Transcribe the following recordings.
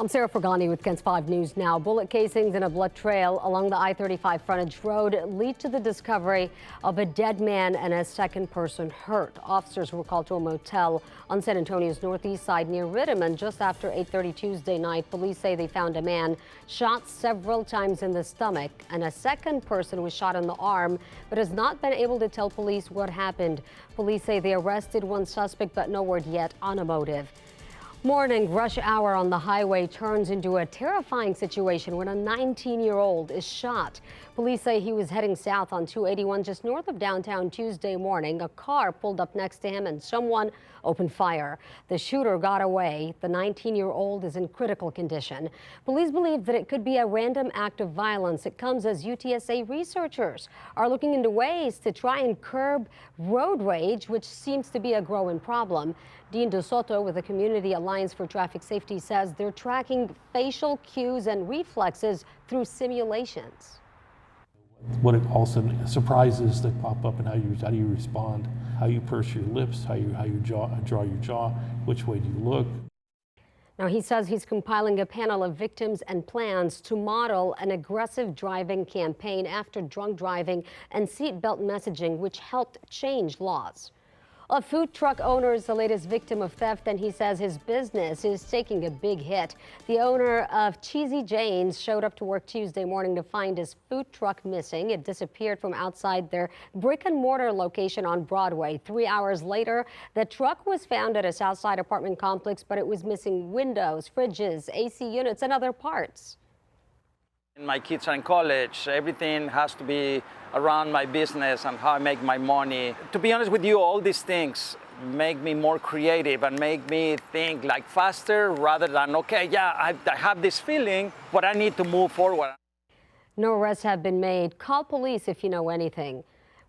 I'm Sarah Fergani with KENS 5 News Now. Bullet casings in a blood trail along the I-35 frontage road lead to the discovery of a dead man and a second person hurt. Officers were called to a motel on San Antonio's northeast side near Rittiman just after 8:30 Tuesday night. Police say they found a man shot several times in the stomach, and a second person was shot in the arm, but has not been able to tell police what happened. Police say they arrested one suspect, but no word yet on a motive. Morning rush hour on the highway turns into a terrifying situation when a 19-year-old is shot. Police say he was heading south on 281 just north of downtown Tuesday morning. A car pulled up next to him and someone opened fire. The shooter got away. The 19-year-old is in critical condition. Police believe that it could be a random act of violence. It comes as UTSA researchers are looking into ways to try and curb road rage, which seems to be a growing problem. Dean DeSoto with the Community Alliance for Traffic Safety says they're tracking facial cues and reflexes through simulations. What it also surprises that pop up and how do you respond, how you purse your lips, how you draw your jaw, which way do you look. Now, he says he's compiling a panel of victims and plans to model an aggressive driving campaign after drunk driving and seatbelt messaging, which helped change laws. A food truck owner is the latest victim of theft, and he says his business is taking a big hit. The owner of Cheesy Jane's showed up to work Tuesday morning to find his food truck missing. It disappeared from outside their brick and mortar location on Broadway. 3 hours later, the truck was found at a Southside apartment complex, but it was missing windows, fridges, AC units, and other parts. My kids are in college. Everything has to be around my business and how I make my money. To be honest with you, all these things make me more creative and make me think like faster rather than, okay, yeah, I have this feeling, but I need to move forward. No arrests have been made. Call police if you know anything.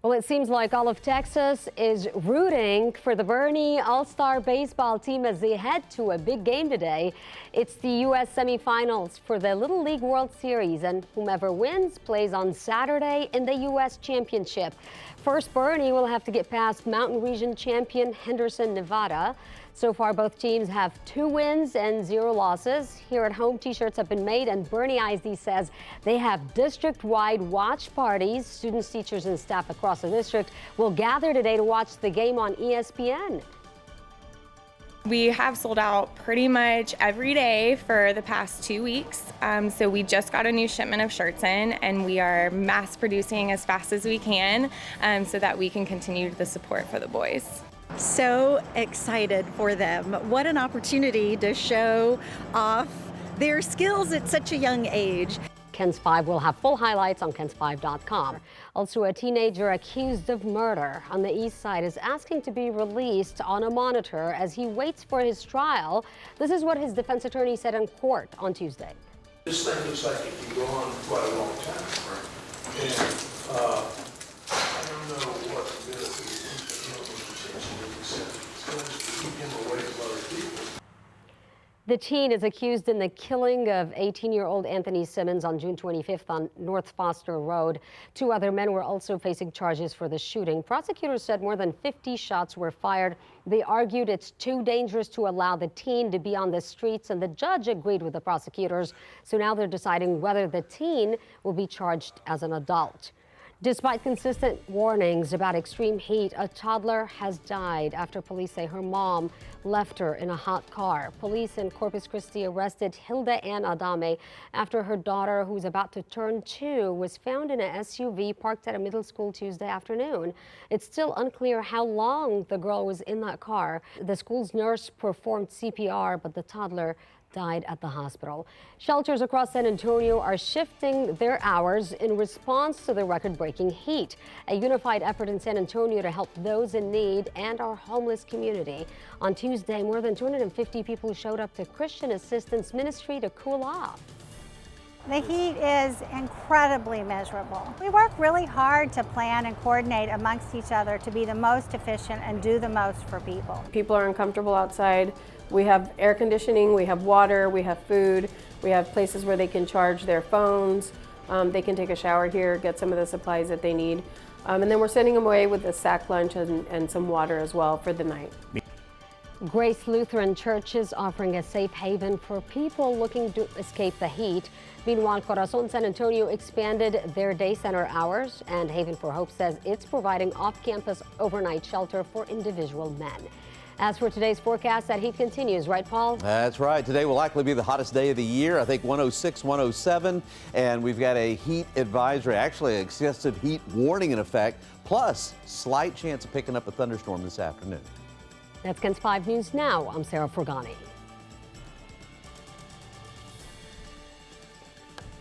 Well, it seems like all of Texas is rooting for the Bernie All-Star baseball team as they head to a big game today. It's the U.S. semifinals for the Little League World Series, and whomever wins plays on Saturday in the U.S. Championship. First, Bernie will have to get past Mountain Region champion Henderson, Nevada. So far, both teams have 2 wins and 0 losses. Here at home, T-shirts have been made, and Bernie ISD says they have district-wide watch parties. Students, teachers, and staff across the district will gather today to watch the game on ESPN. We have sold out pretty much every day for the past 2 weeks. So we just got a new shipment of shirts in, and we are mass producing as fast as we can so that we can continue the support for the boys. So excited for them. What an opportunity to show off their skills at such a young age. KENS 5 will have full highlights on KENS5.com. Also, a teenager accused of murder on the east side is asking to be released on a monitor as he waits for his trial. This is what his defense attorney said in court on Tuesday. This thing looks like it can go on quite a long time. And I don't know what the The teen is accused in the killing of 18-year-old Anthony Simmons on June 25th on North Foster Road. 2 other men were also facing charges for the shooting. Prosecutors said more than 50 shots were fired. They argued it's too dangerous to allow the teen to be on the streets, and the judge agreed with the prosecutors. So now they're deciding whether the teen will be charged as an adult. Despite consistent warnings about extreme heat, a toddler has died after police say her mom left her in a hot car. Police in Corpus Christi arrested Hilda Ann Adame after her daughter, who's about to turn 2, was found in an SUV parked at a middle school Tuesday afternoon. It's still unclear how long the girl was in that car. The school's nurse performed CPR, but the toddler died at the hospital. Shelters across San Antonio are shifting their hours in response to the record-breaking heat. A unified effort in San Antonio to help those in need and our homeless community. On Tuesday, more than 250 people showed up to Christian Assistance Ministry to cool off. The heat is incredibly miserable. We work really hard to plan and coordinate amongst each other to be the most efficient and do the most for people. People are uncomfortable outside. We have air conditioning, we have water, we have food, we have places where they can charge their phones, they can take a shower here, get some of the supplies that they need. And then we're sending them away with a sack lunch and some water as well for the night. Grace Lutheran Church is offering a safe haven for people looking to escape the heat. Meanwhile, Corazon San Antonio expanded their day center hours, and Haven for Hope says it's providing off-campus overnight shelter for individual men. As for today's forecast, that heat continues, right, Paul? That's right. Today will likely be the hottest day of the year. I think 106, 107, and we've got a heat advisory, actually an excessive heat warning in effect, plus slight chance of picking up a thunderstorm this afternoon. That's KENS 5 News Now. I'm Sarah Fergani.